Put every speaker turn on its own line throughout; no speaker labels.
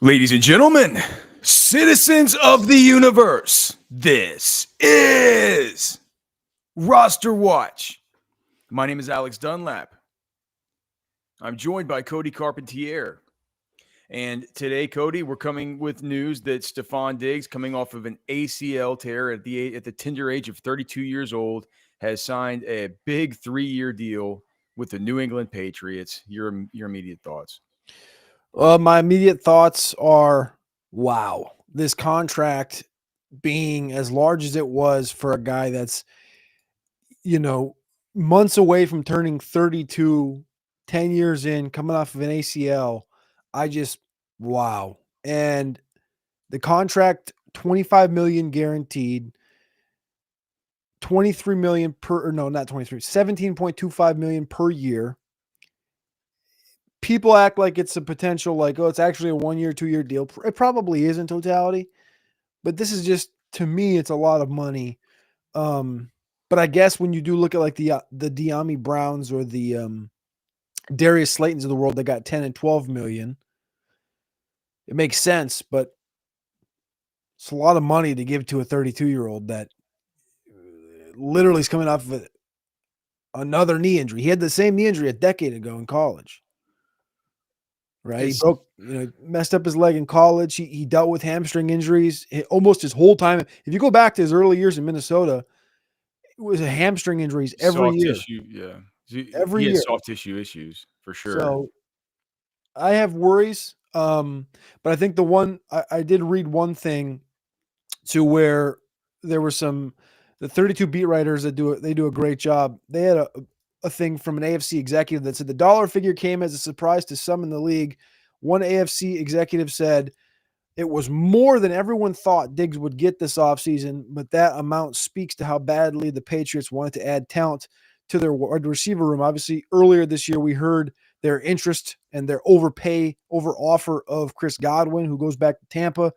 Ladies and gentlemen, citizens of the universe, this is Roster Watch. My name is Alex Dunlap. I'm joined by Cody Carpentier. And today, Cody, we're coming with news that Stefon Diggs, coming off of an ACL tear at the tender age of 32 years old, has signed a big 3-year deal with the New England Patriots. Your immediate thoughts?
My immediate thoughts are, wow, this contract being as large as it was for a guy that's, months away from turning 32, 10 years in, coming off of an ACL. Wow. And the contract, 25 million guaranteed, 23 million per, or no, not 23, 17.25 million per year. People act like it's a potential, like, oh, it's actually a 1-year, 2-year deal. It probably is in totality, but this is just, to me, it's a lot of money. But I guess when you do look at like the De'Ami Browns or the Darius Slaytons of the world that got 10 and 12 million, it makes sense, but it's a lot of money to give to a 32-year-old that literally is coming off of another knee injury. He had the same knee injury a decade ago in college. Right. He broke, messed up his leg in college. He dealt with hamstring injuries almost his whole time. If you go back to his early years in Minnesota, it was a hamstring injuries every
Soft
year.
tissue, yeah.
Every
He had
year.
soft tissue issues for sure.
So I have worries. But I think the one I did read one thing to where there were the 32 beat writers that do a great job. They had a thing from an AFC executive that said the dollar figure came as a surprise to some in the league. One AFC executive said it was more than everyone thought Diggs would get this offseason, but that amount speaks to how badly the Patriots wanted to add talent to their wide receiver room. Obviously, earlier this year, we heard their interest and their over offer of Chris Godwin, who goes back to Tampa.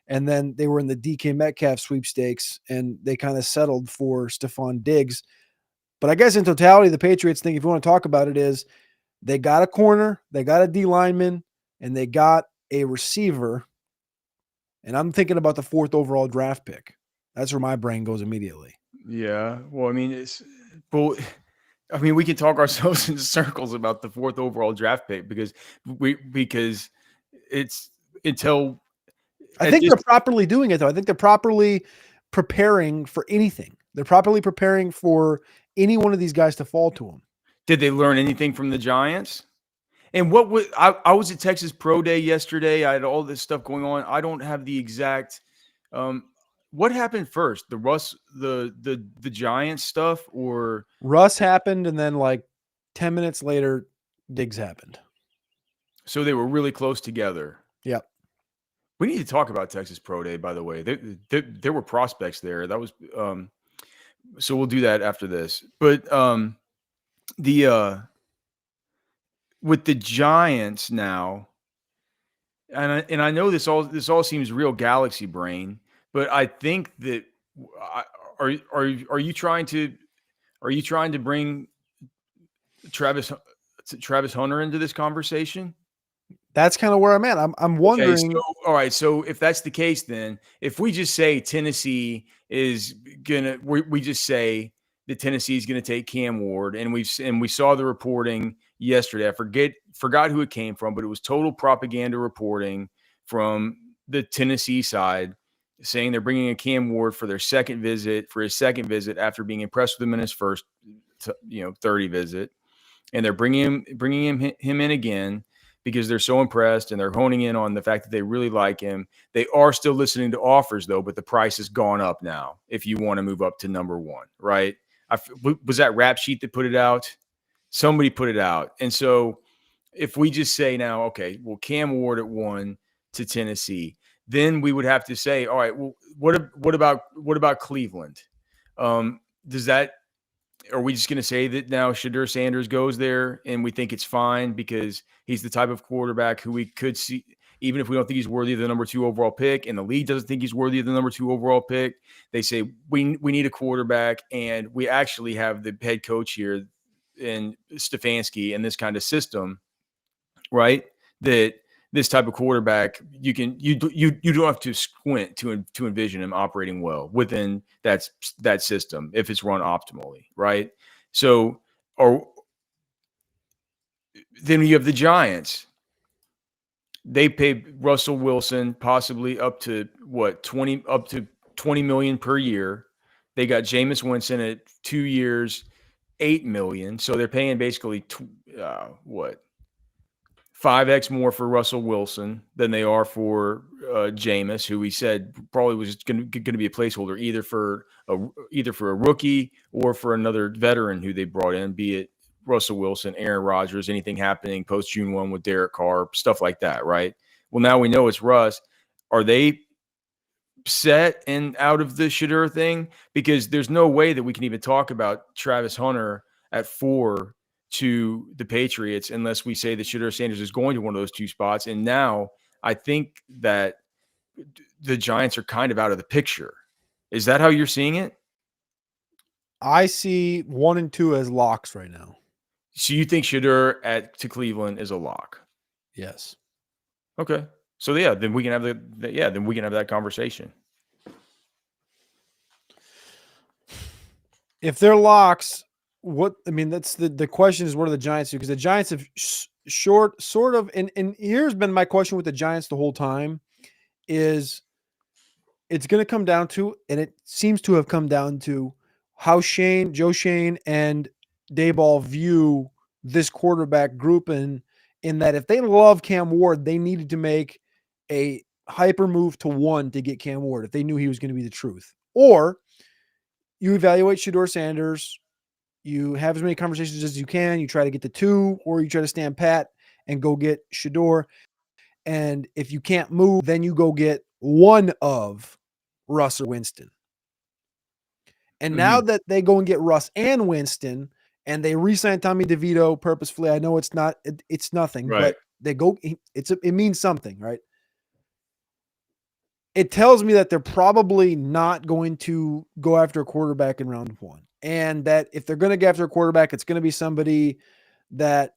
And then they were in the DK Metcalf sweepstakes, and they kind of settled for Stefon Diggs. But I guess in totality, the Patriots think, if you want to talk about it, is they got a corner, they got a D lineman, and they got a receiver. And I'm thinking about the 4th overall draft pick. That's where my brain goes immediately.
Yeah. Well, I mean, we can talk ourselves in circles about the 4th overall draft pick because it's until
I think they're properly doing it, though. I think they're properly preparing for anything. They're properly preparing for any one of these guys to fall to them.
Did they learn anything from the Giants? And what was I was at Texas Pro Day yesterday. I had all this stuff going on. I don't have the exact what happened first? The Giants stuff, or
Russ happened, and then like 10 minutes later, Diggs happened.
So they were really close together.
Yep.
We need to talk about Texas Pro Day, by the way. There were prospects there. That was so we'll do that after this. But with the Giants now, and I know this all seems real galaxy brain, but I think that are you trying to bring Travis Hunter into this conversation?
That's kind of where I'm at. I'm wondering.
Okay, all right. So if that's the case, then if we just say Tennessee is gonna, we just say that Tennessee is gonna take Cam Ward, and we saw the reporting yesterday. I forgot who it came from, but it was total propaganda reporting from the Tennessee side, saying they're bringing in Cam Ward for his second visit after being impressed with him in his first 30 visit, and they're bringing him in again because they're so impressed and they're honing in on the fact that they really like him. They are still listening to offers, though, but the price has gone up now if you want to move up to number 1, right? Was that Rap Sheet that put it out? Somebody put it out. And so if we just say now, okay, well, Cam Ward at 1 to Tennessee, then we would have to say, all right, well, what about Cleveland? Are we just going to say that now Shadur Sanders goes there and we think it's fine because he's the type of quarterback who we could see, even if we don't think he's worthy of the number 2 overall pick and the league doesn't think he's worthy of the number 2 overall pick, they say we need a quarterback, and we actually have the head coach here in Stefanski and this kind of system, right? That this type of quarterback, you don't have to squint to envision him operating well within that system if it's run optimally, right? So, or then you have the Giants. They paid Russell Wilson possibly up to 20 million per year. They got Jameis Winston at 2 years, $8 million. So they're paying basically 5x more for Russell Wilson than they are for Jameis, who we said probably was going to be a placeholder either for a rookie or for another veteran who they brought in, be it Russell Wilson, Aaron Rodgers, anything happening post June 1 with Derek Carr, stuff like that, right? Well, now we know it's Russ. Are they set and out of the Shedeur thing? Because there's no way that we can even talk about Travis Hunter at 4 to the Patriots unless we say that Shedeur Sanders is going to one of those 2 spots. And now I think that the Giants are kind of out of the picture. Is that how you're seeing it?
I see 1 and 2 as locks right now.
So you think Shedeur to Cleveland is a lock?
Yes.
Okay. So yeah, then we can have that conversation.
If they're locks, that's the question is what are the Giants do? Because the Giants have sort of, and here's been my question with the Giants the whole time is it's going to come down to, and it seems to have come down to how Joe Shane and Daboll view this quarterback group in that if they love Cam Ward, they needed to make a hyper move to 1 to get Cam Ward if they knew he was going to be the truth. Or you evaluate Shedeur Sanders, you have as many conversations as you can, you try to get the 2, or you try to stand pat and go get Shedeur. And if you can't move, then you go get one of Russ or Winston. And now that they go and get Russ and Winston, and they re-sign Tommy DeVito purposefully, I know it's nothing,
right,
but they go. It means something, right? It tells me that they're probably not going to go after a quarterback in round 1, and that if they're going to go after a quarterback, it's going to be somebody that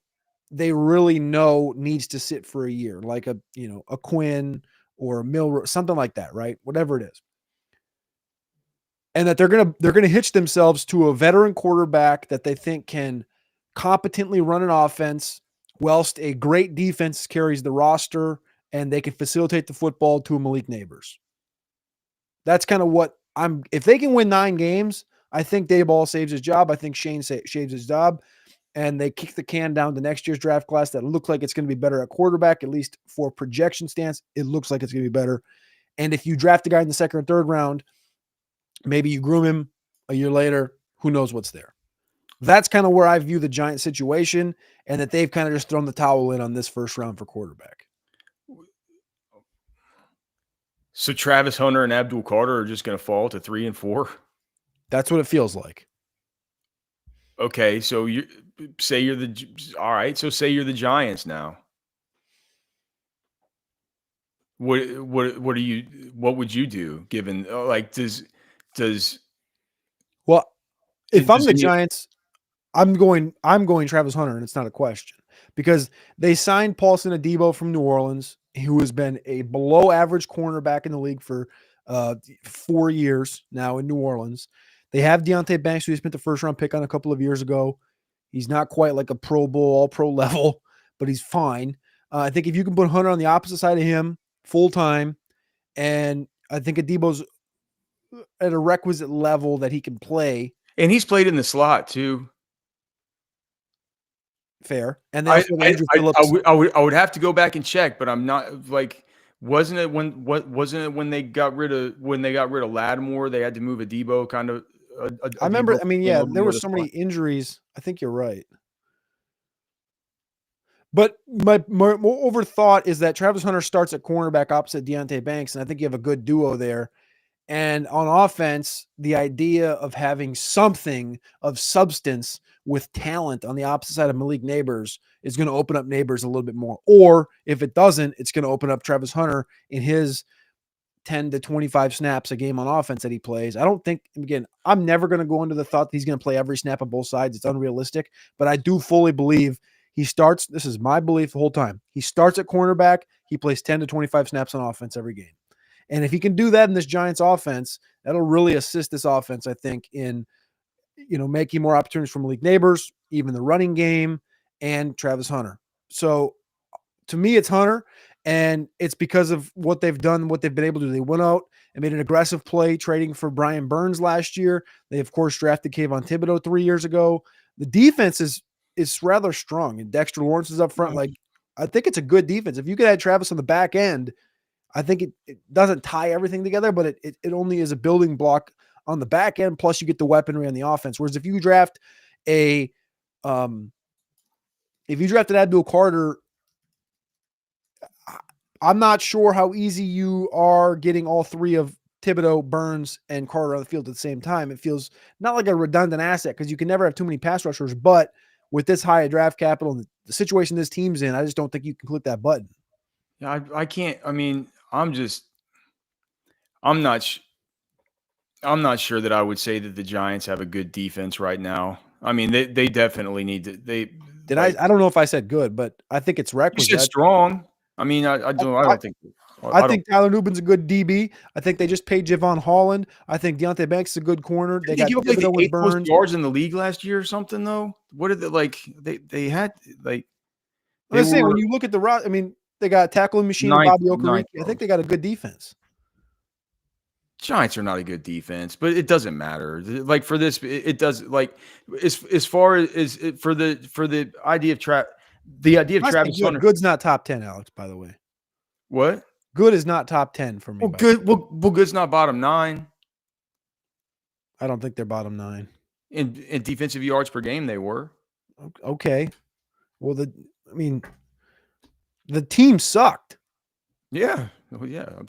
they really know needs to sit for a year, like a Quinn or a Milroe, something like that, right? Whatever it is. And that they're going to hitch themselves to a veteran quarterback that they think can competently run an offense whilst a great defense carries the roster and they can facilitate the football to a Malik Neighbors. That's kind of what if they can win 9 games, I think Daboll saves his job. I think Shane saves his job, and they kick the can down to next year's draft class that looks like it's going to be better at quarterback, at least for projection stance. It looks like it's going to be better. And if you draft a guy in the 2nd or 3rd round, maybe you groom him a year later, who knows what's there. That's kind of where I view the Giant situation, and that they've kind of just thrown the towel in on this 1st round for quarterback.
So Travis Hunter and Abdul Carter are just going to fall to 3 and 4?
That's what it feels like.
Okay, so say you're the Giants now. What would you do given
if I'm the Giants, I'm going Travis Hunter, and it's not a question, because they signed Paulson Adebo from New Orleans, who has been a below average cornerback in the league for 4 years now in New Orleans. They have Deonte Banks, who they spent the 1st round pick on a couple of years ago. He's not quite like a Pro Bowl, all pro level, but he's fine. I think if you can put Hunter on the opposite side of him full time, and I think Adebo's at a requisite level that he can play.
And he's played in the slot too.
Fair. And then Andrew Phillips.
I would have to go back and check, but I'm not wasn't it when they got rid of Lattimore, they had to move Adebo kind of.
I remember. There were so many injuries. I think you're right. But my overthought is that Travis Hunter starts at cornerback opposite Deonte Banks, and I think you have a good duo there. And on offense, the idea of having something of substance with talent on the opposite side of Malik Neighbors is going to open up Neighbors a little bit more. Or if it doesn't, it's going to open up Travis Hunter in his 10 to 25 snaps a game on offense that he plays. I don't think, again, I'm never going to go into the thought that he's going to play every snap on both sides. It's unrealistic, but I do fully believe He starts, this is my belief the whole time. He starts at cornerback. He plays 10 to 25 snaps on offense every game. And if he can do that in this Giants offense, that'll really assist this offense, I think, in making more opportunities from Malik Neighbors, even the running game, and Travis Hunter. So to me, it's Hunter, and it's because of what they've done, what they've been able to do. They went out and made an aggressive play trading for Brian Burns last year. They, of course, drafted Kayvon Thibodeau 3 years ago. The defense is rather strong, and Dexter Lawrence is up front. Like, I think it's a good defense. If you could add Travis on the back end, I think it doesn't tie everything together, but it only is a building block on the back end. Plus, you get the weaponry on the offense. Whereas if you draft drafted Abdul Carter, I'm not sure how easy you are getting all three of Thibodeau, Burns, and Carter on the field at the same time. It feels not like a redundant asset because you can never have too many pass rushers, but with this high draft capital and the situation this team's in, I just don't think you can click that button.
Yeah, I can't. I mean, I'm not sure that I would say that the Giants have a good defense right now. I mean, they definitely need to.
I don't know if I said good, but I think it's requisite.
You said strong. I mean, I don't think.
I think Tyler Nubin's a good DB. I think they just paid Javon Holland. I think Deontay Banks is a good corner. They got
like the 8th most yards in the league last year or something, though. What did they had like?
I'm saying when you look at the route, I mean, they got tackling machine and Bobby Okereke. I think they got a good defense.
Giants are not a good defense, but it doesn't matter. Like for this, it does. Like as far as for the idea of Travis Hunter.
Good's not top 10, Alex. By the way,
what?
Good is not top 10 for me.
Well, Good's not bottom 9.
I don't think they're bottom 9
in defensive yards per game. They were
okay. Well, the team sucked.
Yeah. Well, yeah. I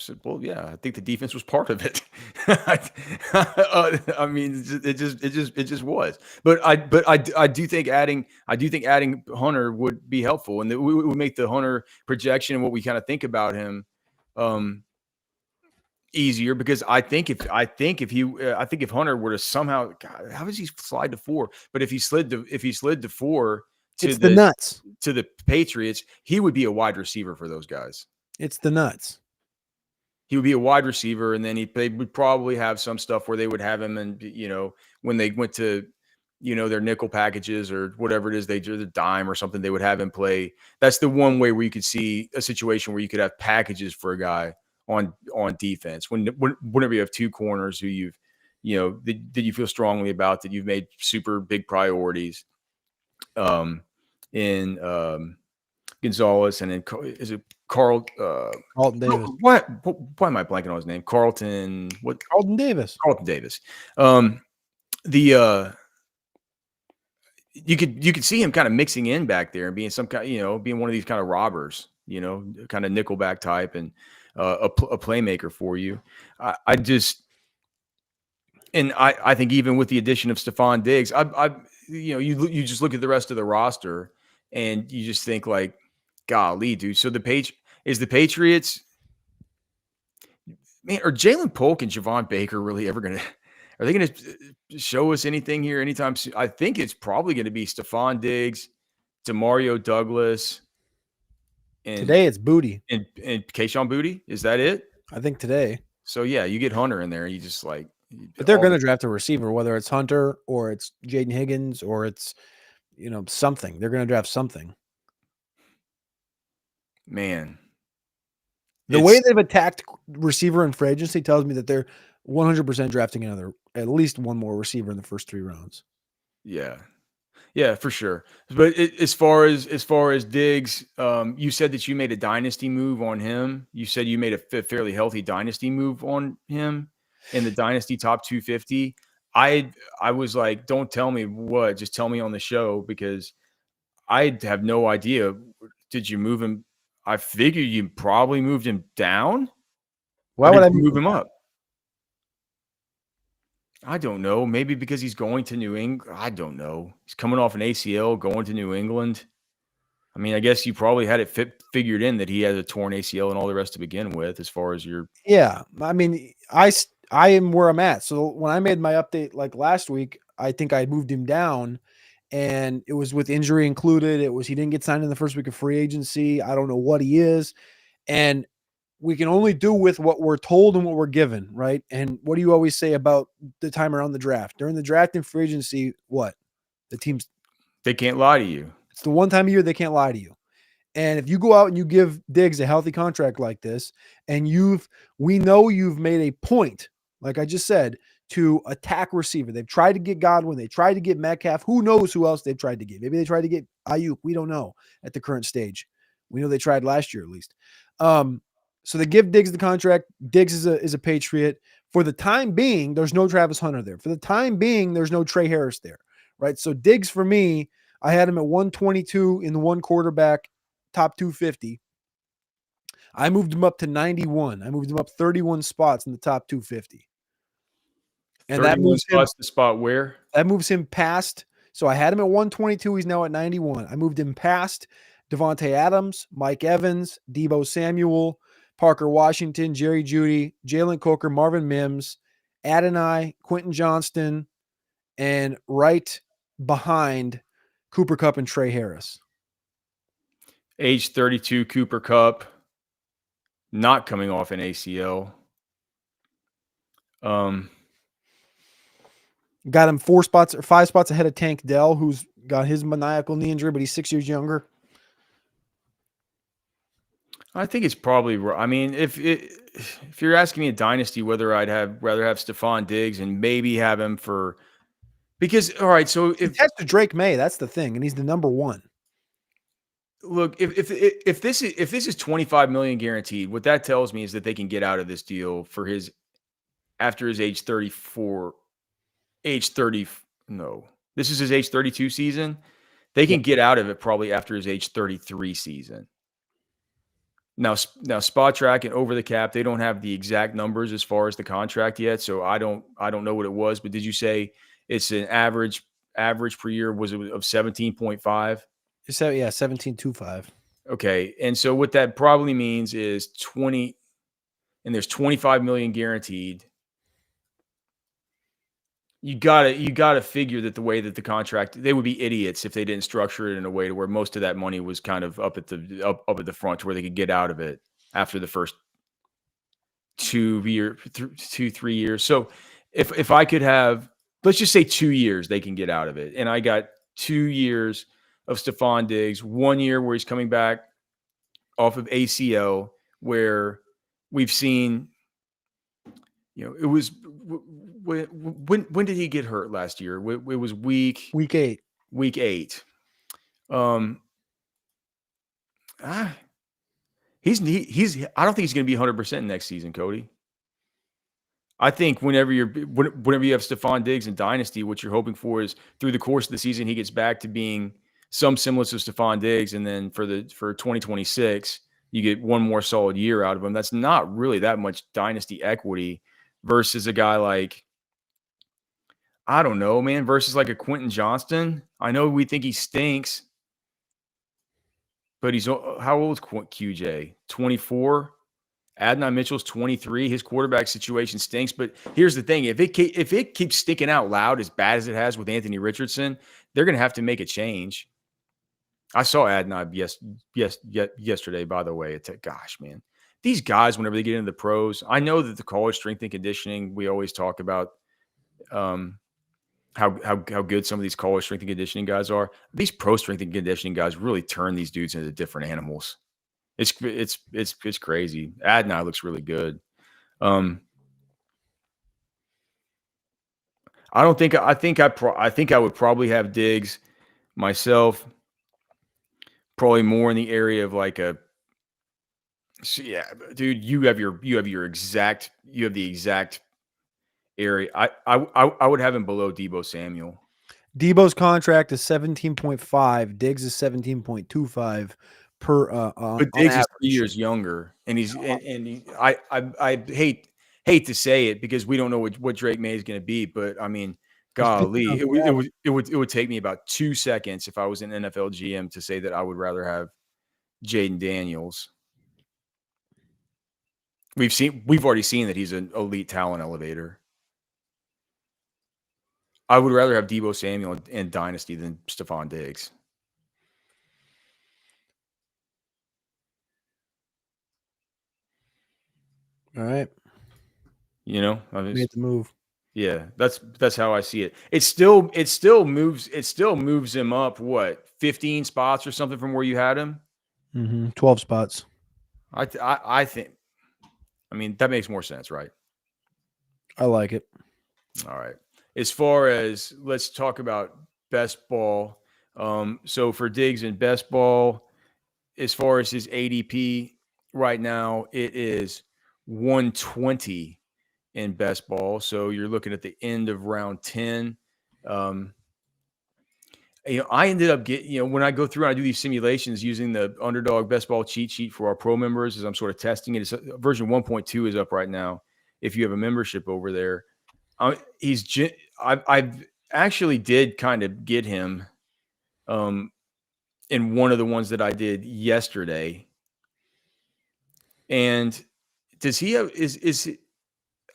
think the defense was part of it. I mean, it just was. But I do think adding Hunter would be helpful, and we would make the Hunter projection and what we kind of think about him easier. Because I think if Hunter were to somehow, God, how does he slide to 4? But if he slid to 4 to
the nuts
to the Patriots, he would be a wide receiver for those guys.
It's the nuts.
He would be a wide receiver, and then they would probably have some stuff where they would have him, and when they went to their nickel packages or whatever it is they do, the dime or something, they would have him play. That's the one way where you could see a situation where you could have packages for a guy on defense whenever you have two corners who that you feel strongly about, that you've made super big priorities in Gonzalez, and then is it
Carlton Davis?
Why am I blanking on his name? Carlton
Davis.
Carlton Davis. You could see him kind of mixing in back there and being some kind, being one of these kind of robbers, kind of nickelback type, and a playmaker for you. I think even with the addition of Stefon Diggs, you just look at the rest of the roster and you just think like, golly, dude. So the Patriots, man, are Jalen Polk and Javon Baker really ever going to? Are they going to show us anything here anytime soon? I think it's probably going to be Stefon Diggs, Demario Douglas, and
today it's Booty
and Kayshon Boutte. Is that it?
I think today.
So yeah, you get Hunter in there. You just like,
but they're going to draft a receiver, whether it's Hunter or it's Jaden Higgins or it's something. They're going to draft something.
Man,
the way they've attacked receiver and free agency tells me that they're 100% drafting at least one more receiver in the first 3 rounds. Yeah, for sure. But as far as Diggs, you said that you made a dynasty move on him. You said you made a fairly healthy dynasty move on him in the dynasty top 250. I was like, don't tell me what, just tell me on the show, because I have no idea. Did you move him? I figure you probably moved him down. Why would I
move him up? I don't know. Maybe because he's going to New England. I don't know. He's coming off an ACL, going to New England. I mean, I guess you probably had it figured in that he has a torn ACL and all the rest to begin with, as far as your.
Yeah. I mean, I am where I'm at. So when I made my update like last week, I think I moved him down, and it was with injury included. He didn't get signed in the first week of free agency. I don't know what he is. And we can only do with what we're told and what we're given, right? And what do you always say about the time around the draft? During the draft and free agency, what? The teams,
They can't lie to you.
it's the one time a year they can't lie to you. And if you go out and you give Diggs a healthy contract like this, and we know you've made a point, like I just said, to attack receiver. They've tried to get Godwin. They tried to get Metcalf. Who knows who else they've tried to get? Maybe they tried to get Ayuk. We don't know at the current stage. We know they tried last year at least. So they give Diggs the contract. Diggs is a Patriot. For the time being, there's no Travis Hunter there. For the time being, there's no Trey Harris there, right? So Diggs, for me, I had him at 122 in the one quarterback, top 250. I moved him up to 91. I moved him up 31 spots in the top 250. And that moves
spots the spot where?
That moves him past. So I had him at 122. He's now at 91. I moved him past Devontae Adams, Mike Evans, Deebo Samuel, Parker Washington, Jerry Jeudy, Jalen Coker, Marvin Mims, Adonai, Quentin Johnston, and right behind Cooper Kupp and Trey Harris.
Age 32 Cooper Kupp, not coming off an ACL.
Got him 5 spots ahead of Tank Dell, who's got his maniacal knee injury, but he's 6 years younger.
I think it's probably. I mean, if you're asking me a dynasty, whether I'd rather have Stefon Diggs and maybe have him because all right, so if
that's to Drake May, that's the thing, and he's the number one.
Look, if this is $25 million guaranteed, what that tells me is that they can get out of this deal for after his age 34. This is his age 32 season. They can get out of it probably after his age 33 season. Now Spot Track and Over the Cap, they don't have the exact numbers as far as the contract yet, so I don't know what it was. But did you say it's an average per year? Was it of 17.5?
So yeah, 17.25.
Okay, and so what that probably means is 20, and there's 25 million guaranteed. You gotta figure that the way that the contract, they would be idiots if they didn't structure it in a way to where most of that money was kind of up at the front to where they could get out of it after the first 3 years. So if I could have, let's just say 2 years, they can get out of it, and I got 2 years of Stefon Diggs, 1 year where he's coming back off of ACL, where we've seen, it was. When did he get hurt last year? It was week
8.
Week 8. He's I don't think he's going to be 100% next season, Cody. I think whenever you have Stefon Diggs in Dynasty, what you're hoping for is through the course of the season he gets back to being some semblance of Stefon Diggs, and then for 2026 you get one more solid year out of him. That's not really that much Dynasty equity versus a guy like, I don't know, man, versus like a Quentin Johnston. I know we think he stinks, but how old is QJ? 24. Adonai Mitchell's 23. His quarterback situation stinks. But here's the thing: if it keeps sticking out loud as bad as it has with Anthony Richardson, they're going to have to make a change. I saw Adonai yesterday, by the way. Gosh, man, these guys, whenever they get into the pros, I know that the college strength and conditioning, we always talk about how good some of these college strength and conditioning guys are. These pro strength and conditioning guys really turn these dudes into different animals. It's crazy. Adonai looks really good. I think I would probably have Diggs myself, probably more in the area of like dude, you have the exact area. I would have him below Deebo Samuel.
Deebo's contract is 17.5. Diggs is 17.25 per.
But Diggs is 3 years younger, and I hate to say it because we don't know what Drake May is going to be, but I mean, golly, it would take me about 2 seconds if I was an NFL GM to say that I would rather have Jaden Daniels. We've already seen that he's an elite talent elevator. I would rather have Deebo Samuel in Dynasty than Stefon Diggs.
All right.
You know, I mean,
Made the move.
yeah, that's how I see it. It still moves him up what 15 spots or something from where you had him.
12 spots.
I think. I mean, that makes more sense, right?
I like it.
All right. As far as let's talk about best ball. So for Diggs in best ball, as far as his ADP right now, it is 120 in best ball. So you're looking at the end of round 10. I ended up getting, when I go through and I do these simulations using the Underdog Best Ball cheat sheet for our pro members, as I'm sort of testing it. It's version 1.2 is up right now. If you have a membership over there, I've actually did kind of get him in one of the ones that I did yesterday. And does he have,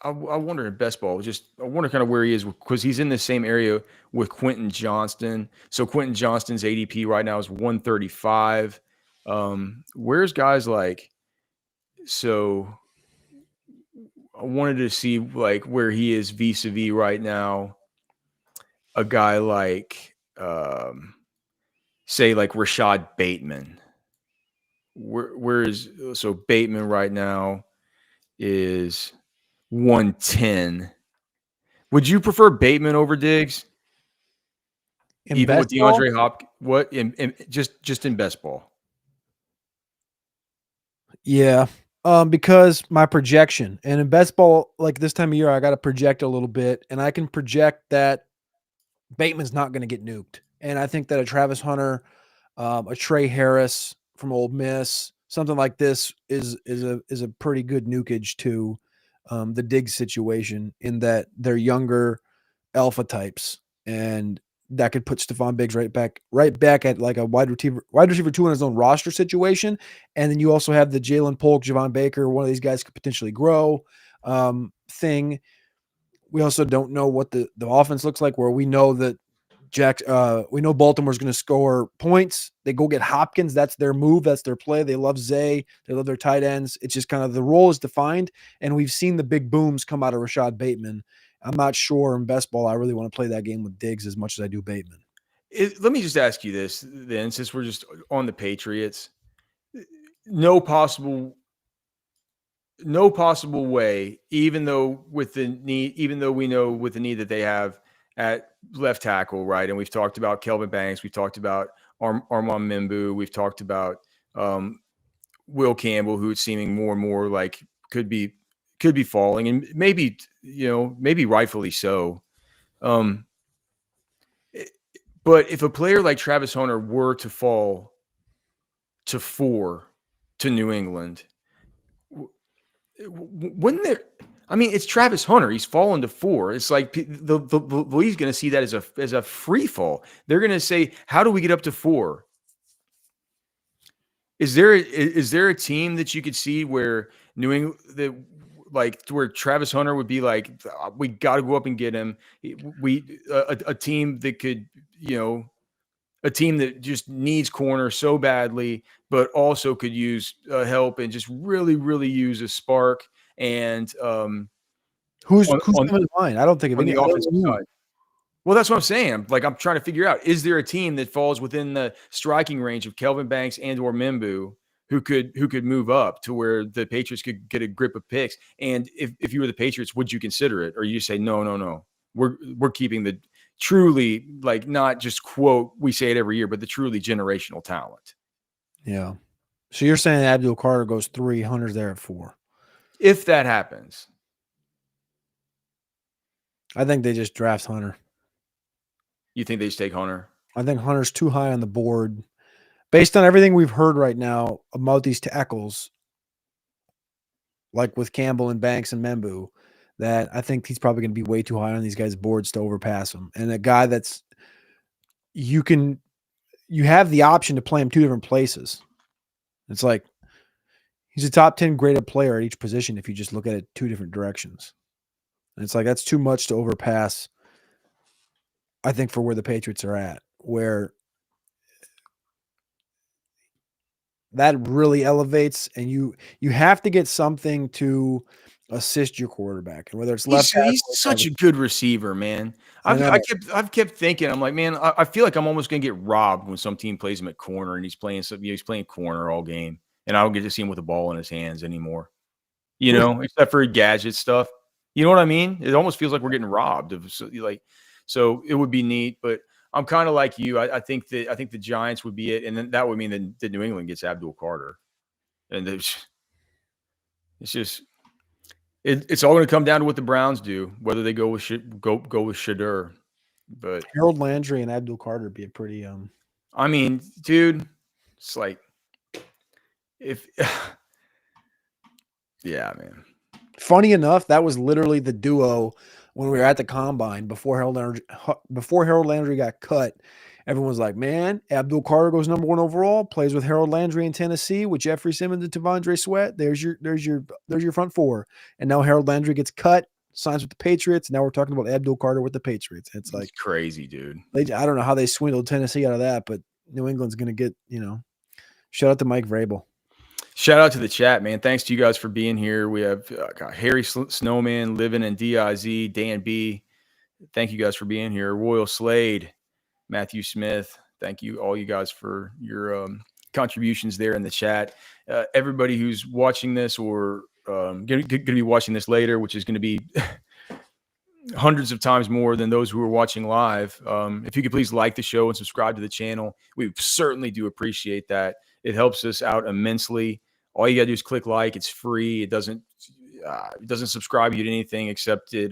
I wonder in best ball, I wonder kind of where he is because he's in the same area with Quentin Johnston. So Quentin Johnston's ADP right now is 135. Where's guys like, so I wanted to see like where he is vis-a-vis right now. A guy like, say like Rashad Bateman. Where is, so Bateman right now is 110. Would you prefer Bateman over Diggs? Even with DeAndre Hopkins, what in just in best ball?
Yeah. Because my projection, and in best ball, like this time of year, I got to project a little bit, and I can project that Bateman's not going to get nuked. And I think that a Travis Hunter, a Trey Harris from Ole Miss, something like this is a pretty good nukage to the Diggs situation, in that they're younger alpha types, and that could put Stefon Diggs right back at like a wide receiver 2 in his own roster situation. And then you also have the Jalen Polk, Javon Baker, one of these guys could potentially grow thing. We also don't know what the offense looks like, where we know that we know Baltimore's going to score points. They go get Hopkins. That's their move. That's their play. They love Zay. They love their tight ends. It's just kind of the role is defined. And we've seen the big booms come out of Rashad Bateman. I'm not sure in best ball I really want to play that game with Diggs as much as I do Bateman.
Let me just ask you this then, since we're just on the Patriots. No possible way, even though we know with the need that they have at left tackle, right? And we've talked about Kelvin Banks, we've talked about Armand Membu, we've talked about Will Campbell, who's seeming more and more like could be falling, and maybe rightfully so. But if a player like Travis Hunter were to fall to 4 to New England, wouldn't there? I mean, it's Travis Hunter. He's fallen to 4. It's like the league's going to see that as a free fall. They're going to say, "How do we get up to 4?" Is there a team that you could see where New England where Travis Hunter would be like, we got to go up and get him? A team that could, a team that just needs corner so badly, but also could use help and just really, really use a spark. And
who's coming to mind? I don't think of
on
any
the offensive side. Well, that's what I'm saying. Like, I'm trying to figure out, is there a team that falls within the striking range of Kelvin Banks and or Membu who could move up to where the Patriots could get a grip of picks? And if you were the Patriots, would you consider it? Or you say, no, we're keeping the truly, like, not just quote, we say it every year, but the truly generational talent.
Yeah. So you're saying Abdul Carter goes 3, Hunter's there at 4.
If that happens.
I think they just draft Hunter.
You think they just take Hunter?
I think Hunter's too high on the board. Based on everything we've heard right now about these tackles, like with Campbell and Banks and Membu, that I think he's probably going to be way too high on these guys' boards to overpass him. And a guy that's you have the option to play him 2 different places. It's like he's a top 10 graded player at each position if you just look at it 2 different directions. And it's like that's too much to overpass I think, for where the Patriots are at, where that really elevates, and you have to get something to assist your quarterback, and whether it's left tackle
He's
or
such a good receiver, man.
I know.
I've kept thinking, I'm like, man, I feel like I'm almost gonna get robbed when some team plays him at corner and he's playing corner all game, and I don't get to see him with the ball in his hands anymore. You know, except for gadget stuff. You know what I mean? It almost feels like we're getting robbed of so it would be neat, but I'm kind of like you. I think the Giants would be it, and then that would mean that New England gets Abdul Carter, and it's just it's all going to come down to what the Browns do, whether they go with Shadur. But
Harold Landry and Abdul Carter be a pretty
I mean, dude, it's like if yeah, man.
Funny enough, that was literally the duo when we were at the combine before Harold Landry got cut. Everyone was like, man, Abdul Carter goes number 1 overall, plays with Harold Landry in Tennessee with Jeffrey Simmons and Tavondre Sweat. There's your front four. And now Harold Landry gets cut, signs with the Patriots. Now we're talking about Abdul Carter with the Patriots. It's like
crazy, dude.
I don't know how they swindled Tennessee out of that, but New England's going to get, shout out to Mike Vrabel.
Shout out to the chat, man. Thanks to you guys for being here. We have Harry Snowman, Living in DIZ, Dan B. Thank you guys for being here. Royal Slade, Matthew Smith. Thank you, all you guys, for your contributions there in the chat. Everybody who's watching this or going to be watching this later, which is going to be hundreds of times more than those who are watching live. If you could please like the show and subscribe to the channel, we certainly do appreciate that. It helps us out immensely. All you got to do is click like. It's free. It doesn't subscribe you to anything except it.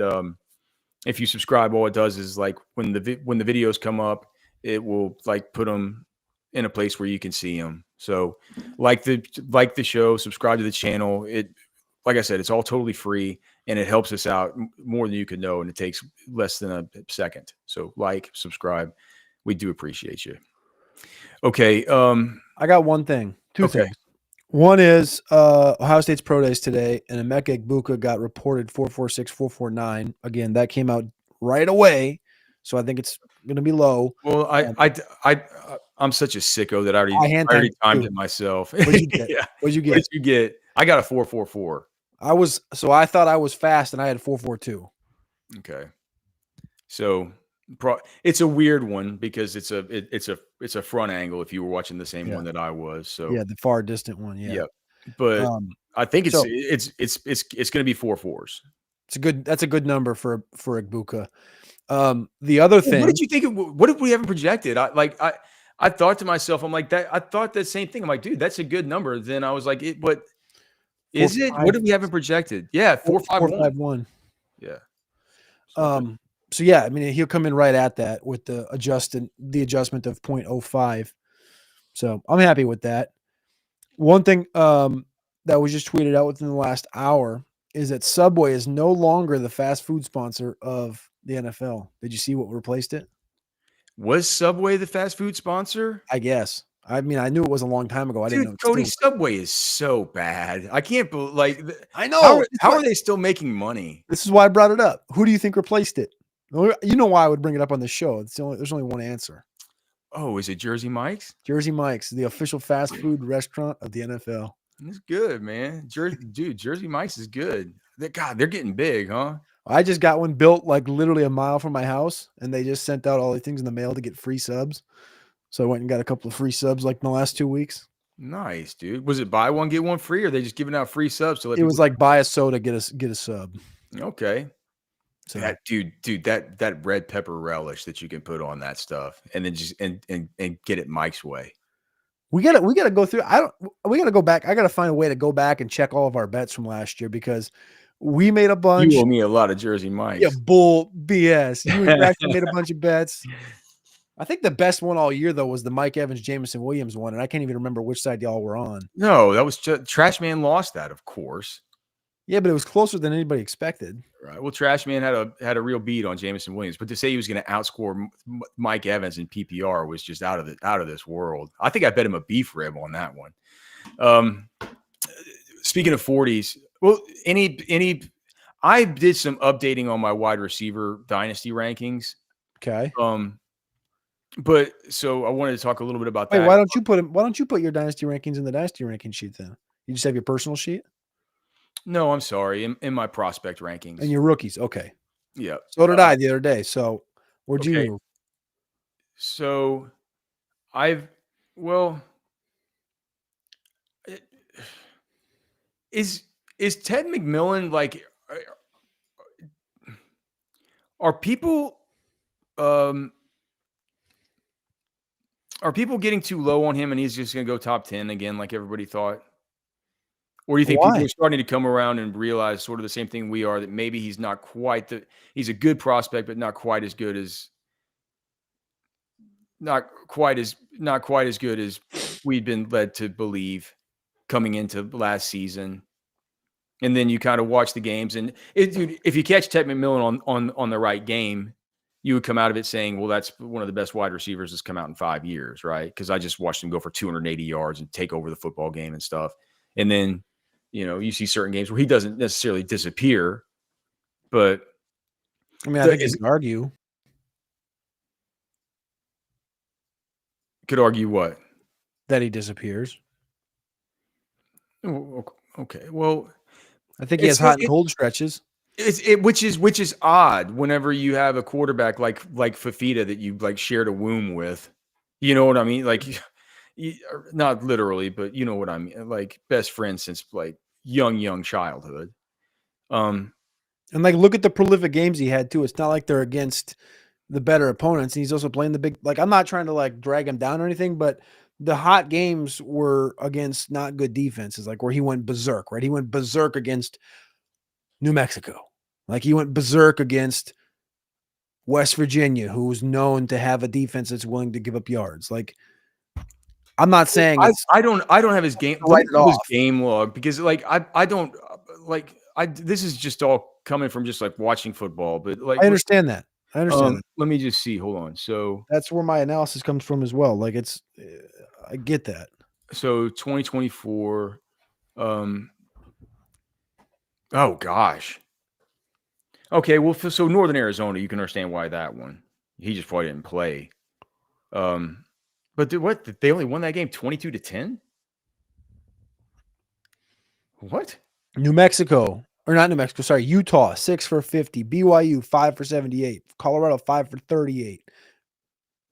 If you subscribe, all it does is like when the videos come up, it will like put them in a place where you can see them. So like the show, subscribe to the channel. It, like I said, it's all totally free and it helps us out more than you could know. And it takes less than a second. So like, subscribe. We do appreciate you. Okay.
I got one thing, two things. One is Ohio State's pro days today, and Emeka Egbuka got reported 4.46, 4.49. Again, that came out right away, so I think it's going to be low.
Well, I'm such a sicko that I already timed it myself.
What'd you get?
Yeah.
What'd you get?
What did you get? I got a 4.44.
I thought I was fast, and I had 4.42.
Okay, so it's a weird one because it's a front angle if you were watching the same one that I was. So
yeah, the far distant one. Yeah.
But I think it's going to be 4.4s.
That's a good number for Egbuka. The other thing,
what did you think? What if we haven't projected? I thought to myself, I'm like that. I thought the same thing. I'm like, dude, that's a good number. Then I was like, what is it? What if we haven't projected? Yeah, 4.51. Yeah.
So yeah, I mean, he'll come in right at that with the adjustment of 0.05. So I'm happy with that. One thing that was just tweeted out within the last hour is that Subway is no longer the fast food sponsor of the NFL. Did you see what replaced it?
Was Subway the fast food sponsor?
I guess. I mean, I knew it was a long time ago. I didn't know.
Cody, Subway is so bad. I can't believe.
I know.
How are they still making money?
This is why I brought it up. Who do you think replaced it? You know why I would bring it up on the show. There's only one answer.
Oh, is it Jersey Mike's?
Jersey Mike's, the official fast food restaurant of the NFL.
It's good, man. Jersey Mike's is good. They're getting big, huh?
I just got one built like literally a mile from my house, and they just sent out all the things in the mail to get free subs. So I went and got a couple of free subs like in the last 2 weeks.
Nice, dude. Was it buy one get one free, or are they just giving out free subs to let?
It was like buy a soda, get a sub.
Okay. So that dude, that red pepper relish that you can put on that stuff, and then just and get it Mike's way.
We gotta go through. We gotta go back. I gotta find a way to go back and check all of our bets from last year because we made a bunch.
You owe me a lot of Jersey Mike's.
Yeah, bull BS. You and Jackson made a bunch of bets. I think the best one all year though was the Mike Evans, Jameson Williams one, and I can't even remember which side y'all were on.
No, that was Trash Man lost that, of course.
Yeah, but it was closer than anybody expected.
Right. Well, Trash Man had a real beat on Jameson Williams, but to say he was going to outscore Mike Evans in PPR was just out of this world. I think I bet him a beef rib on that one. Speaking of 40s, well, I did some updating on my wide receiver dynasty rankings.
Okay.
But so I wanted to talk a little bit about
Wait,
that.
why don't you put your dynasty rankings in the dynasty ranking sheet then? You just have your personal sheet
No, I'm sorry. In my prospect
and
rankings.
your rookies. Okay.
Yeah.
So did I the other day. So where'd you
Okay.
move?
So I've, well, it- is Ted McMillan like, are people, um, are people getting too low on him and he's just going to go top 10 again, like everybody thought? Or do you think people
Why?
are starting to come around and realize sort of the same thing we are, that maybe he's not quite he's a good prospect, but not quite as good as, not quite as good as we'd been led to believe coming into last season. And then you kind of watch the games, and dude, if you catch Ted McMillan on the right game, you would come out of it saying, well, that's one of the best wide receivers that's come out in 5 years, right? Because I just watched him go for 280 yards and take over the football game and stuff. And then, you see certain games where he doesn't necessarily disappear, but
I mean, I think you can argue.
could argue what?
That he disappears.
Okay, well,
I think he has hot and cold stretches.
Which is odd whenever you have a quarterback like Fafita that you like shared a womb with. You know what I mean? Like, not literally, but you know what I mean. Like best friends since like young childhood.
And like, look at the prolific games he had too. It's not like they're against the better opponents. And he's also playing the big. Like, I'm not trying to like drag him down or anything, but the hot games were against not good defenses. Like where he went berserk, right? He went berserk against New Mexico. Like he went berserk against West Virginia, who's known to have a defense that's willing to give up yards. Like, I'm not saying it's
I don't have his game.
write it
His
off.
game log, because like I don't like this is just all coming from just like watching football, but like
I understand that. I understand that.
let me just see. Hold on. So
That's where my analysis comes from as well. Like it's, I get that.
2024. Oh gosh. Okay, well, so Northern Arizona, you can understand why that one. He just probably didn't play. But what? They only won that game 22-10? What?
New Mexico, or not New Mexico, sorry, Utah, 6 for 50, BYU, 5 for 78, Colorado, 5 for 38,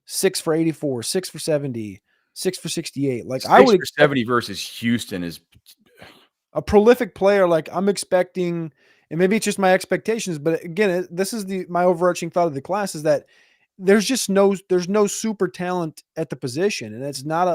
6 for 84, 6 for 70, 6 for 68. Like,
6
I would
for 70 versus Houston is
a prolific player. Like, I'm expecting, and maybe it's just my expectations, but again, this is my overarching thought of the class is that there's no super talent at the position, and it's not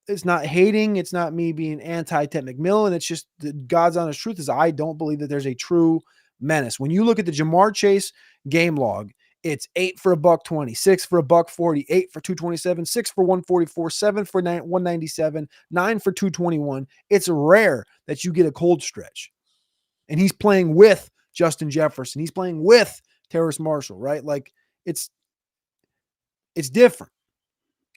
it's not hating. It's not me being anti-Ted McMillan. It's just the God's honest truth is I don't believe that there's a true menace. When you look at the Jamar Chase game log, it's 8 for $120, 6 for $140, 8 for 227, 6 for 144, 7 for 197, 9 for 221. It's rare that you get a cold stretch. And he's playing with Justin Jefferson. He's playing with Terrace Marshall, right? Like it's different.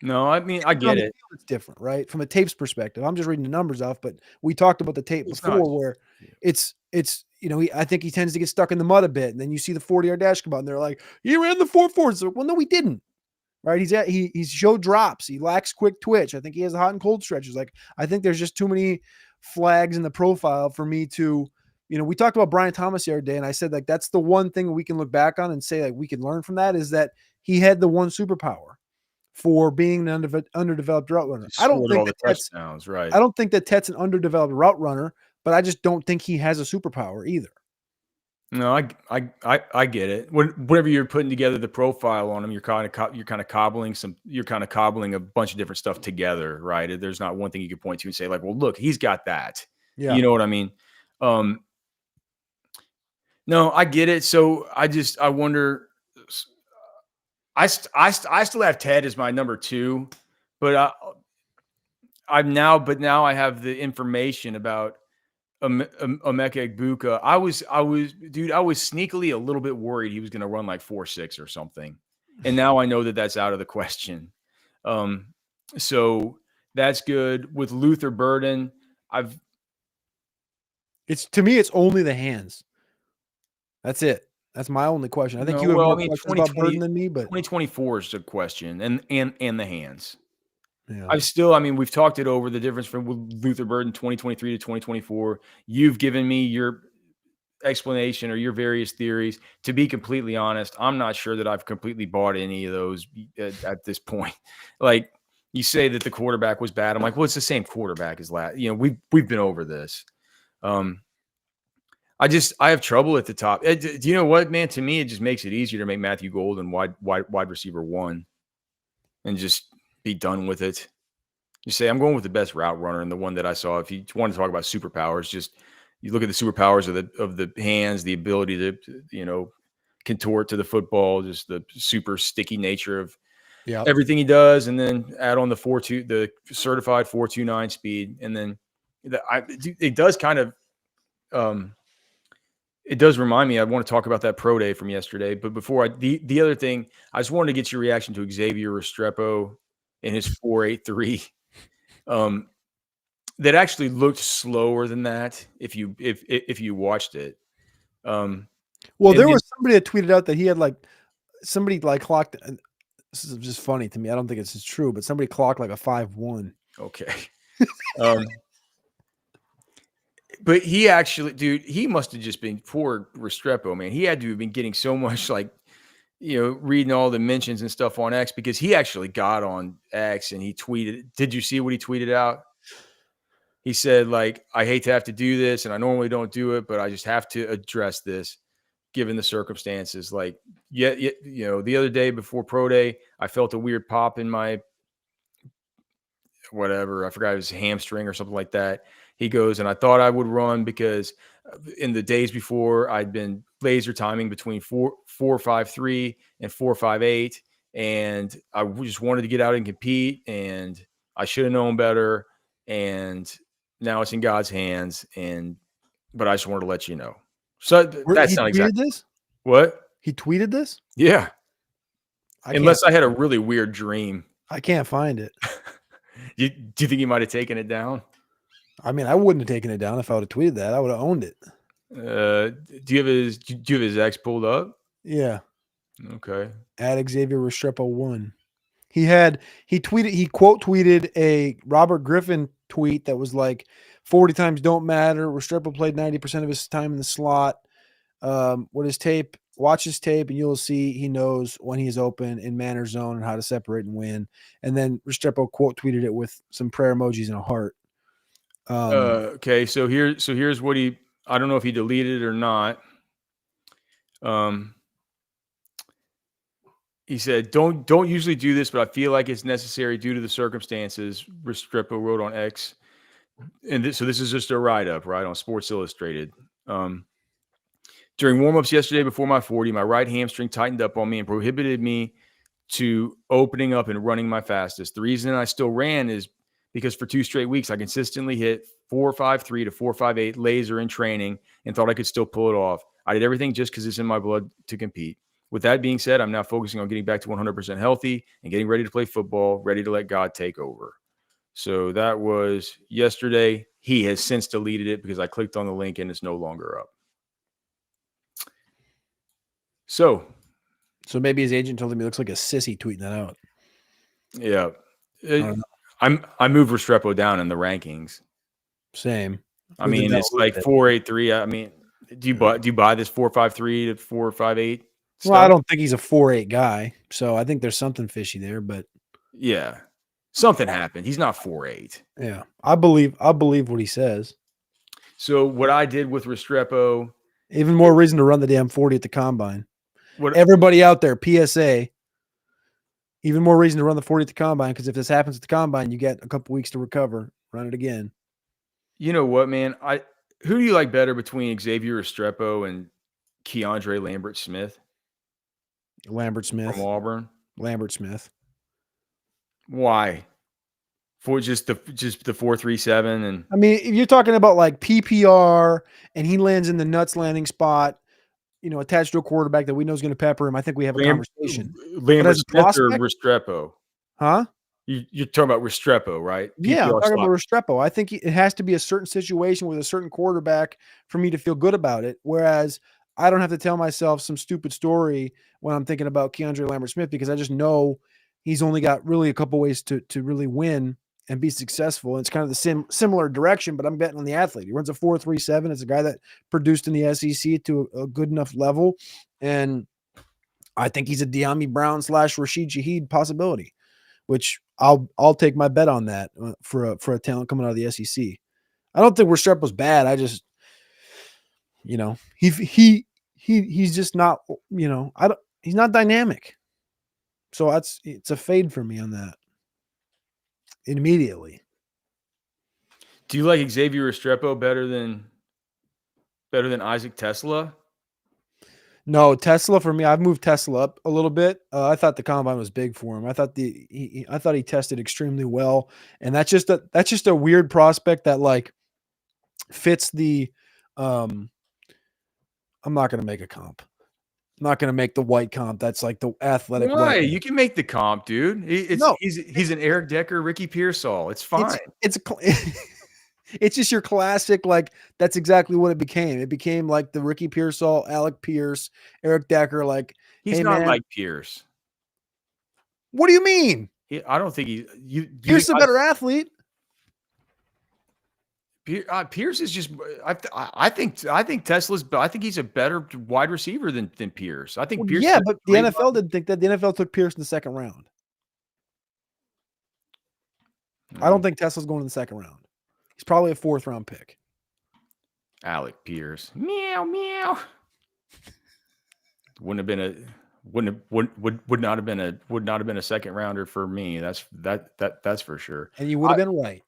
no. I mean, I get it.
It's different, right? From a tapes perspective. I'm just reading the numbers off, but we talked about the tape
It's
before
not.
where it's I think he tends to get stuck in the mud a bit. And then you see the 40-yard dash come out and they're like, he ran the 4.4. So, well, no, he didn't. Right. He's showed drops. He lacks quick twitch. I think he has hot and cold stretches. Like, I think there's just too many flags in the profile for me to, we talked about Brian Thomas the other day, and I said, like, that's the one thing we can look back on and say, like, we can learn from that is that he had the one superpower for being an underdeveloped route runner. I don't think that
touchdowns, right?
I don't think that Tet's an underdeveloped route runner, but I just don't think he has a superpower either.
No, I get it. Whenever you're putting together the profile on him, you're kind of cobbling a bunch of different stuff together, right? There's not one thing you could point to and say like, well, look, he's got that.
Yeah.
You know what I mean? No, I get it. So I wonder. I still have Ted as my number 2, but now I have the information about Emeka Egbuka. I was sneakily a little bit worried he was going to run like 4.6 or something, and now I know that that's out of the question. So that's good. With Luther Burden,
to me, it's only the hands. That's it. That's my only question. I think
No,
you have
well,
more
I mean,
questions about Burden than me, but
2024 is a question, and the hands.
yeah.
I mean, we've talked it over the difference from Luther Burden 2023 to 2024. You've given me your explanation or your various theories. To be completely honest, I'm not sure that I've completely bought any of those at this point. Like you say that the quarterback was bad. I'm like, well, it's the same quarterback as last. You know, we've been over this. I have trouble at the top. Do you know what, man? To me, it just makes it easier to make Matthew Golden wide receiver 1 and just be done with it. You say, I'm going with the best route runner and the one that I saw. If you want to talk about superpowers, just you look at the superpowers of the hands, the ability to, you know, contort to the football, just the super sticky nature of everything he does, and then add on the certified 4.29 speed, and then it does kind of it does remind me. I want to talk about that pro day from yesterday, but before the other thing, I just wanted to get your reaction to Xavier Restrepo and his 4.83. That actually looked slower than that if you watched it.
Well, there was somebody that tweeted out that he had somebody clocked. This is just funny to me. I don't think it's true, but somebody clocked like a 5.1.
Okay. But he actually, dude, he must have just been poor Restrepo, man. He had to have been getting so much reading all the mentions and stuff on X, because he actually got on X and he tweeted. Did you see what he tweeted out? He said, I hate to have to do this, and I normally don't do it, but I just have to address this given the circumstances. The other day before pro day, I felt a weird pop in my whatever. I forgot it was hamstring or something like that. He goes, and I thought I would run because in the days before I'd been laser timing between 4.53 and 4.58. And I just wanted to get out and compete, and I should have known better. And now it's in God's hands. But I just wanted to let you know. So that's not exactly
this.
What?
He tweeted this?
Yeah. Unless I had a really weird dream.
I can't find it.
Do you think he might have taken it down?
I mean, I wouldn't have taken it down if I would have tweeted that. I would have owned it.
Do you have his X pulled up?
Yeah.
Okay.
At Xavier Restrepo 1. He quote tweeted a Robert Griffin tweet that was like 40 times don't matter. Restrepo played 90% of his time in the slot. Watch his tape and you'll see he knows when he's open in manner zone and how to separate and win. And then Restrepo quote tweeted it with some prayer emojis and a heart.
Okay, so here's what I don't know if he deleted it or not. He said, don't usually do this, but I feel like it's necessary due to the circumstances, Restrepo wrote on X. And this is just a write-up, right, on Sports Illustrated. During warm-ups yesterday before my 40, my right hamstring tightened up on me and prohibited me to opening up and running my fastest. The reason I still ran is because for 2 straight weeks, I consistently hit 4.53 to 4.58 laser in training and thought I could still pull it off. I did everything just because it's in my blood to compete. With that being said, I'm now focusing on getting back to 100% healthy and getting ready to play football, ready to let God take over. So that was yesterday. He has since deleted it because I clicked on the link and it's no longer up. So
maybe his agent told him he looks like a sissy tweeting that out.
Yeah. I moved Restrepo down in the rankings.
Same.
I mean, it's like 4.83. I mean, do you buy this 4.53 to 4.58?
Well, I don't think he's a 4.8 guy, so I think there's something fishy there. But
yeah, something happened. He's not 4.8.
Yeah, I believe what he says.
So what I did with Restrepo,
even more reason to run the damn 40 at the combine. Everybody out there, PSA. Even more reason to run the 40 at the combine, because if this happens at the combine, you get a couple weeks to recover. Run it again.
You know what, man? Who do you like better between Xavier Restrepo and Keandre Lambert-Smith?
Lambert-Smith
from Auburn.
Lambert-Smith.
Why? For just the 4.37 and
I mean, if you're talking about like PPR and he lands in the nuts landing spot, attached to a quarterback that we know is going to pepper him, I think we have a conversation.
Lambert-Smith or Restrepo?
Huh?
You're talking about Restrepo, right?
Yeah, I'm talking about Restrepo. I think it has to be a certain situation with a certain quarterback for me to feel good about it. Whereas I don't have to tell myself some stupid story when I'm thinking about Keandre Lambert-Smith, because I just know he's only got really a couple ways to really win and be successful. And it's kind of the similar direction, but I'm betting on the athlete. He runs a 4.37. It's a guy that produced in the SEC to a good enough level. And I think he's a De'Ami Brown / Rashid Shaheed possibility, which I'll take my bet on that for a talent coming out of the SEC. I don't think Restrepo's bad. I just, he's just not, he's not dynamic. So it's a fade for me on that immediately.
Do you like Xavier Restrepo better than Isaac Tesla?
No, Tesla for me. I've moved Tesla up a little bit. I thought the combine was big for him. I thought he tested extremely well, and that's just a weird prospect that like fits the. I'm not going to make a comp. I'm not going to make the white comp. That's like the athletic.
Why? You can make the comp, dude. He's an Eric Decker, Ricky Pearsall. It's fine.
It's just your classic, like, that's exactly what it became. It became like the Ricky Pearsall, Alec Pierce, Eric Decker. Like,
he's not like Pierce.
What do you mean?
I don't think
Pierce is a better athlete.
Pierce is just. I think Tesla's. I think he's a better wide receiver than Pierce. I think Pierce.
Yeah, but the NFL didn't think that. The NFL took Pierce in the second round. I don't think Tesla's going in the second round. He's probably a 4th round pick.
Alec Pierce. Meow meow. Would not have been a second rounder for me. That's for sure.
And you would have been right.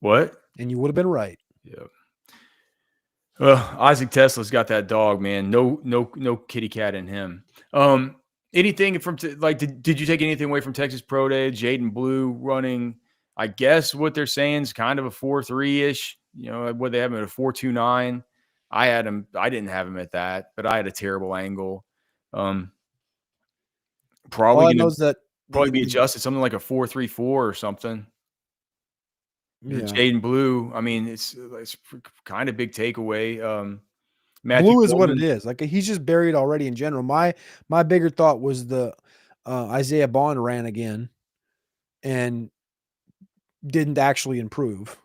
What?
And you would have been right.
Yeah. Well, Isaac Tesla's got that dog, man. No kitty cat in him. Anything from did you take anything away from Texas Pro Day? Jaden Blue running, I guess what they're saying is kind of a 4.3-ish. What they have him at a 4.29. I didn't have him at that, but I had a terrible angle. Probably be adjusted something like a 4.34 or something. Yeah. Jaden Blue, I mean, it's kind of big takeaway.
Blue is what it is. Like, he's just buried already in general. My bigger thought was the Isaiah Bond ran again and didn't actually improve.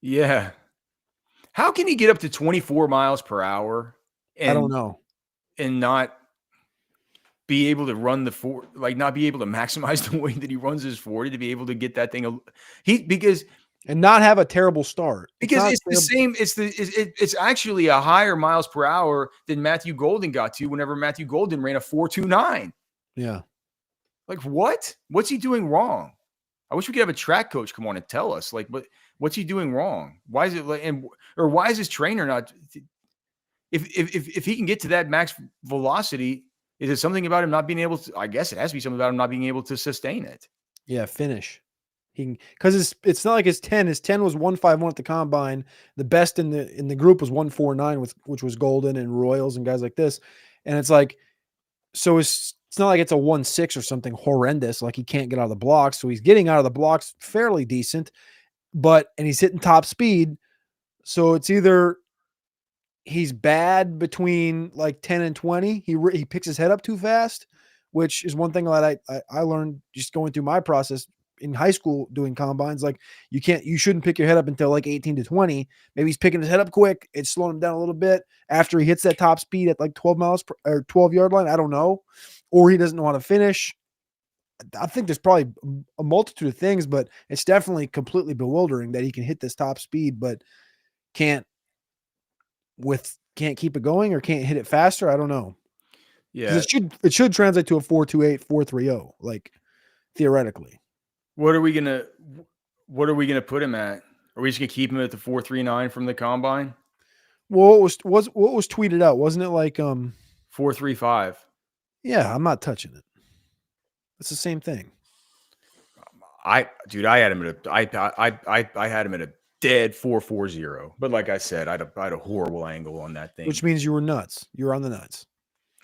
Yeah. How can he get up to 24 miles per hour?
I don't know.
And not be able to run not be able to maximize the way that he runs his 40 to be able to get that thing.
And not have a terrible start.
Because it's the same. It's actually a higher miles per hour than Matthew Golden got to whenever Matthew Golden ran a 4.29.
Yeah.
Like, what? What's he doing wrong? I wish we could have a track coach come on and tell us, like, what's he doing wrong? Why is it or why is his trainer not? If he can get to that max velocity, is it something about him not being able to? I guess it has to be something about him not being able to sustain it.
Yeah, finish. Because it's not like his 10. His 10 was 1.51 at the combine. The best in the group was 1.49, which was Golden and Royals and guys like this. And it's like, so it's not like it's a 1.6 or something horrendous. Like, he can't get out of the blocks. So he's getting out of the blocks fairly decent, and he's hitting top speed. So it's either he's bad between like 10 and 20. He picks his head up too fast, which is one thing that I learned just going through my process in high school doing combines. Like, you shouldn't pick your head up until like 18 to 20. Maybe he's picking his head up quick. It's slowing him down a little bit after he hits that top speed at like 12 miles or 12-yard line. I don't know. Or he doesn't know how to finish. I think there's probably a multitude of things, but it's definitely completely bewildering that he can hit this top speed, but can't keep it going or can't hit it faster. I don't know.
Yeah.
It should translate to a 4.28, 4.30, like, theoretically.
What are we gonna put him at? Are we just gonna keep him at the 4.39 from the combine?
Well, what was tweeted out? Wasn't it like
4.35?
Yeah, I'm not touching it. It's the same thing.
I had him at I had him at a dead 4.40. But like I said, I had a horrible angle on that thing.
Which means you were nuts. You were on the nuts.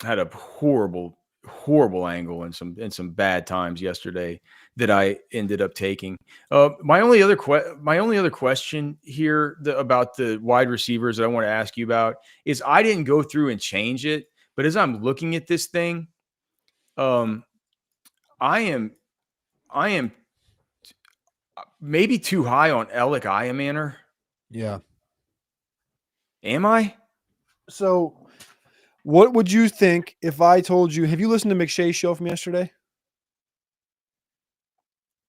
I had a horrible horrible angle and some bad times yesterday that I ended up taking. My only other question here about the wide receivers that I want to ask you about is I didn't go through and change it, but as I'm looking at this thing, I am maybe too high on Alec Iamaner.
Yeah.
Am I?
So what would you think if I told you, have you listened to McShay's show from yesterday?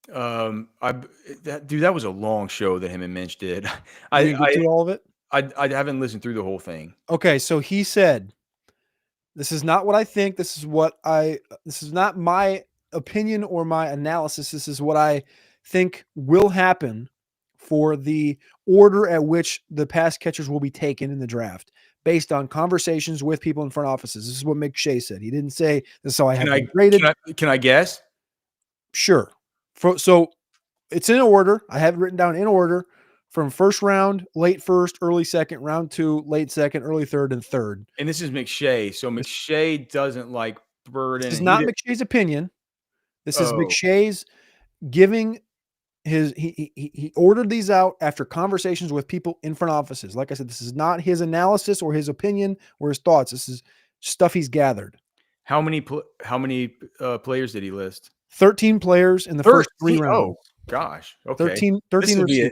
That was a long show that him and Minch did.
You didn't get through all of it?
I haven't listened through the whole thing.
Okay, so he said, this is not what I think. This is not my opinion or my analysis. This is what I think will happen for the order at which the pass catchers will be taken in the draft based on conversations with people in front offices. This is what McShay said. He didn't say this is how I have been graded.
Can I guess?
Sure. So it's in order. I have it written down in order from first round, late first, early second, round 2, late second, early third, and third.
And this is McShay. So McShay doesn't like Burden.
This is not McShay's opinion. This is McShay's giving his he ordered these out after conversations with people in front offices. Like I said, this is not his analysis or his opinion or his thoughts. This is stuff he's gathered.
How many players did he list?
13 players in the first 3 rounds.
Oh gosh. Okay.
13 receivers.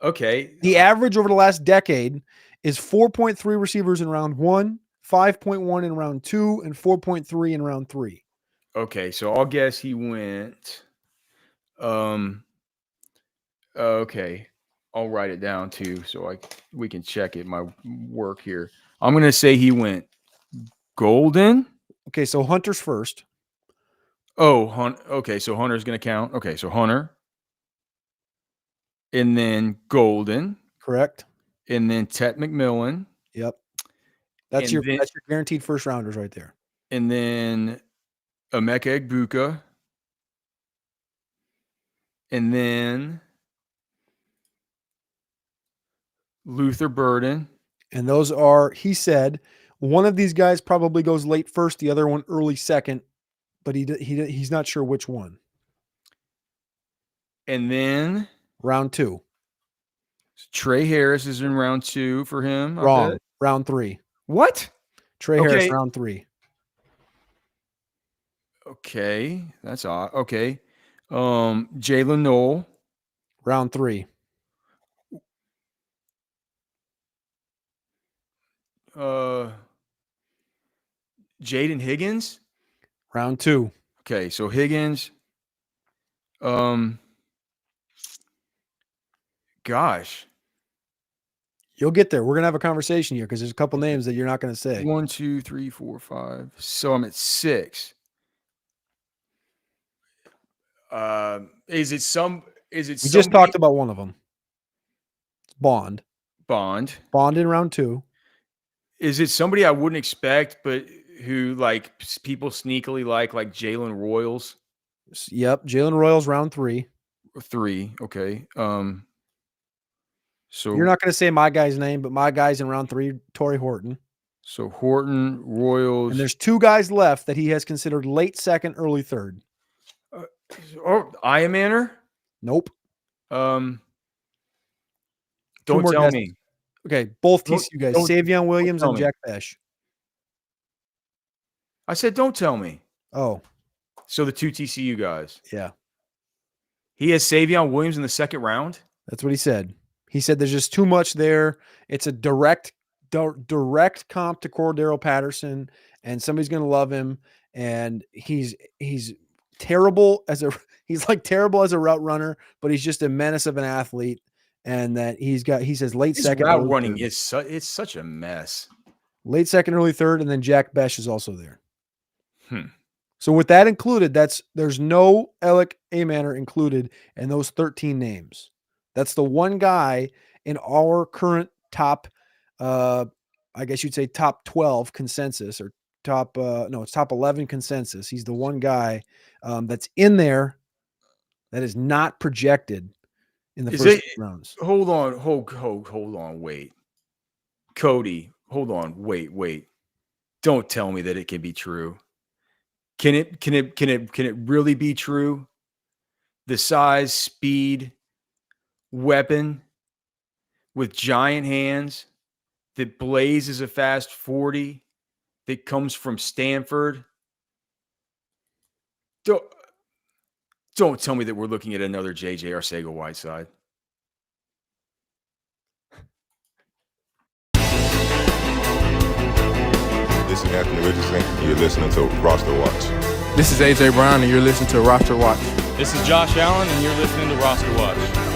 Okay.
The average over the last decade is 4.3 receivers in round 1, 5.1 in round 2, and 4.3 in round 3.
Okay, so I'll guess he went. Okay, I'll write it down too, so we can check it. My work here. I'm gonna say he went Golden.
Okay, so Hunter's first.
Oh, okay, so Hunter's gonna count. Okay, so Hunter, and then Golden,
correct,
and then Tet McMillan.
Yep, that's your guaranteed first rounders right there.
And then Emeka Egbuka, and then Luther Burden.
And those are, he said, one of these guys probably goes late first, the other one early second, but he's not sure which one.
And then
round 2.
Trey Harris is in round 2 for him.
Wrong. Round 3.
What?
Trey Harris, round 3.
Okay, that's odd. Okay. Jalen Noel.
Round 3.
Jaden Higgins.
Round 2.
Okay, so Higgins. Gosh.
You'll get there. We're gonna have a conversation here because there's a couple names that you're not gonna say.
1, 2, 3, 4, 5. So I'm at 6. We
just talked about one of them. Bond in round 2.
Is it somebody I wouldn't expect, but who like people sneakily like Jalen Royals?
Yep, Jalen Royals round 3.
3, okay. So
you're not going to say my guy's name, but my guy's in round 3, Torrey Horton.
So Horton, Royals,
and there's 2 guys left that he has considered late second, early third.
Iamaner?
Nope.
Don't tell me.
Okay, both TCU guys, Savion Williams and Jack Besh.
I said, don't tell me.
Oh.
So the 2 TCU guys.
Yeah.
He has Savion Williams in the second round?
That's what he said. He said there's just too much there. It's a direct comp to Cordero Patterson, and somebody's going to love him. And he's terrible he's terrible as a route runner, but he's just a menace of an athlete. And that he says late
His
second.
Route running is it's such a mess.
Late second, early third, and then Jack Besh is also there. So with that included, there's no Alec Iamaner included in those 13 names. That's the one guy in our current top, I guess you'd say top 12 consensus or it's top 11 consensus. He's the one guy that's in there that is not projected in the first rounds.
Hold on, wait. Cody, hold on, wait. Don't tell me that it can be true. Can it really be true? The size, speed, weapon with giant hands that blazes a fast 40 that comes from Stanford. Don't tell me that we're looking at another JJ Arcega-Whiteside.
This is Anthony Richardson, and you're listening to RosterWatch.
This is AJ Brown, and you're listening to RosterWatch.
This is Josh Allen, and you're listening to RosterWatch.